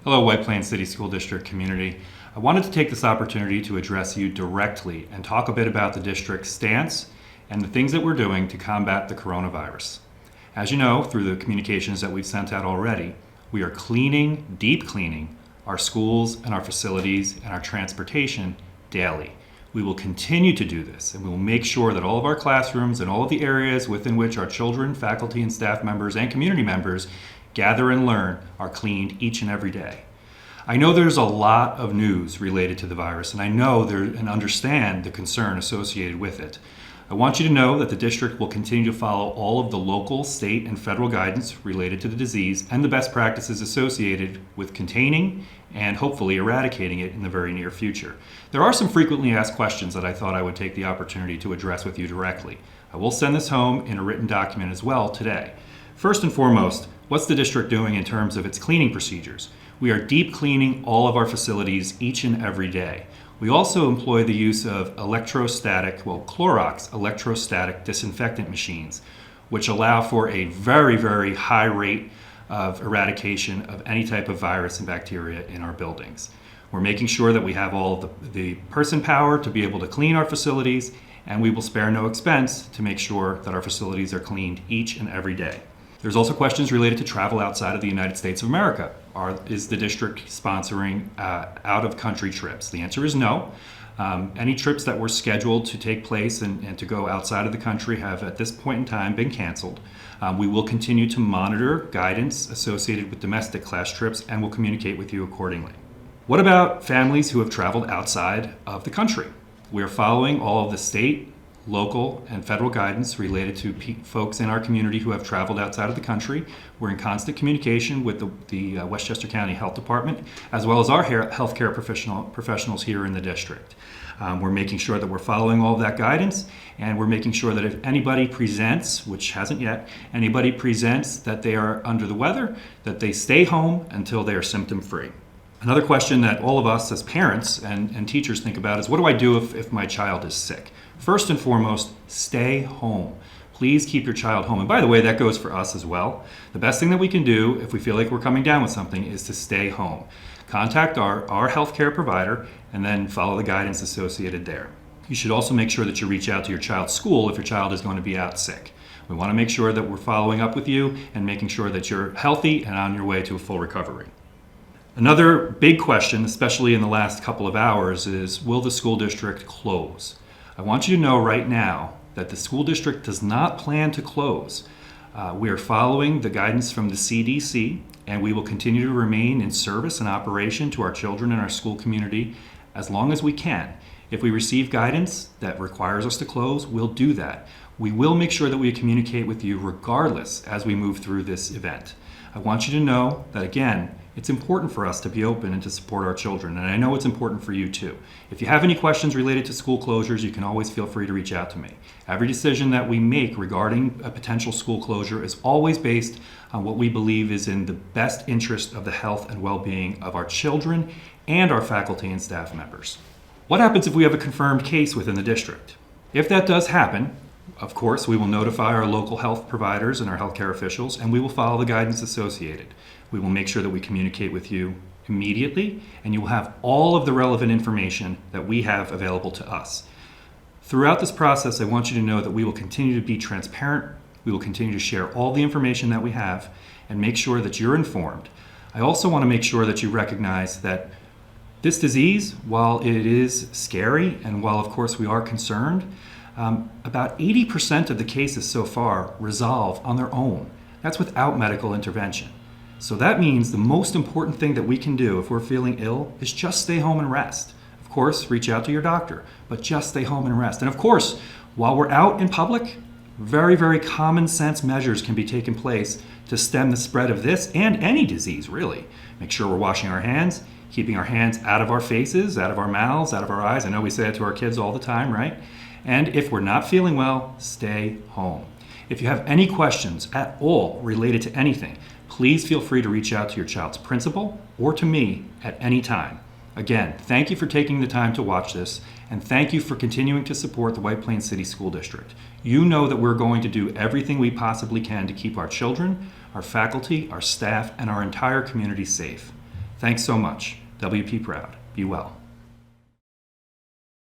Hello, White Plains City School District community. I wanted to take this opportunity to address you directly and talk a bit about the district's stance and the things that we're doing to combat the coronavirus. As you know, through the communications that we've sent out already, we are deep cleaning our schools and our facilities and our transportation daily. We will continue to do this, and we will make sure that all of our classrooms and all of the areas within which our children, faculty, and staff members and community members gather and learn are cleaned each and every day. I know there's a lot of news related to the virus, and I know and understand the concern associated with it. I want you to know that the district will continue to follow all of the local, state, and federal guidance related to the disease and the best practices associated with containing and hopefully eradicating it in the very near future. There are some frequently asked questions that I thought I would take the opportunity to address with you directly. I will send this home in a written document as well today. First and foremost, what's the district doing in terms of its cleaning procedures? We are deep cleaning all of our facilities each and every day. We also employ the use of Clorox electrostatic disinfectant machines, which allow for a very, very high rate of eradication of any type of virus and bacteria in our buildings. We're making sure that we have all the person power to be able to clean our facilities, and we will spare no expense to make sure that our facilities are cleaned each and every day. There's also questions related to travel outside of the United States of America. Is the district sponsoring out-of-country trips? The answer is no. Any trips that were scheduled to take place and to go outside of the country have at this point in time been canceled. We will continue to monitor guidance associated with domestic class trips and will communicate with you accordingly. What about families who have traveled outside of the country? We are following all of the state, local, and federal guidance related to folks in our community who have traveled outside of the country. We're in constant communication with the Westchester County Health Department, as well as our healthcare professionals here in the district. We're making sure that we're following all of that guidance, and we're making sure that if anybody presents, which hasn't yet, anybody presents that they are under the weather, that they stay home until they are symptom-free. Another question that all of us as parents and teachers think about is, what do I do if my child is sick? First and foremost, stay home. Please keep your child home. And by the way, that goes for us as well. The best thing that we can do if we feel like we're coming down with something is to stay home. Contact our healthcare provider and then follow the guidance associated there. You should also make sure that you reach out to your child's school if your child is going to be out sick. We want to make sure that we're following up with you and making sure that you're healthy and on your way to a full recovery. Another big question, especially in the last couple of hours, is will the school district close? I want you to know right now that the school district does not plan to close. We are following the guidance from the CDC, and we will continue to remain in service and operation to our children and our school community as long as we can. If we receive guidance that requires us to close, we'll do that. We will make sure that we communicate with you regardless as we move through this event. I want you to know that, again, it's important for us to be open and to support our children, and I know it's important for you too. If you have any questions related to school closures, you can always feel free to reach out to me. Every decision that we make regarding a potential school closure is always based on what we believe is in the best interest of the health and well-being of our children and our faculty and staff members. What happens if we have a confirmed case within the district? If that does happen, of course, we will notify our local health providers and our healthcare officials, and we will follow the guidance associated. We will make sure that we communicate with you immediately, and you will have all of the relevant information that we have available to us. Throughout this process, I want you to know that we will continue to be transparent. We will continue to share all the information that we have and make sure that you're informed. I also want to make sure that you recognize that this disease, while it is scary and while of course we are concerned, about 80% of the cases so far resolve on their own. That's without medical intervention. So that means the most important thing that we can do if we're feeling ill is just stay home and rest. Of course, reach out to your doctor, but just stay home and rest. And of course, while we're out in public, very, very common sense measures can be taken place to stem the spread of this and any disease, really. Make sure we're washing our hands, keeping our hands out of our faces, out of our mouths, out of our eyes. I know we say it to our kids all the time, right? And if we're not feeling well, stay home. If you have any questions at all related to anything, please feel free to reach out to your child's principal or to me at any time. Again, thank you for taking the time to watch this, and thank you for continuing to support the White Plains City School District. You know that we're going to do everything we possibly can to keep our children, our faculty, our staff, and our entire community safe. Thanks so much. WP Proud. Be well.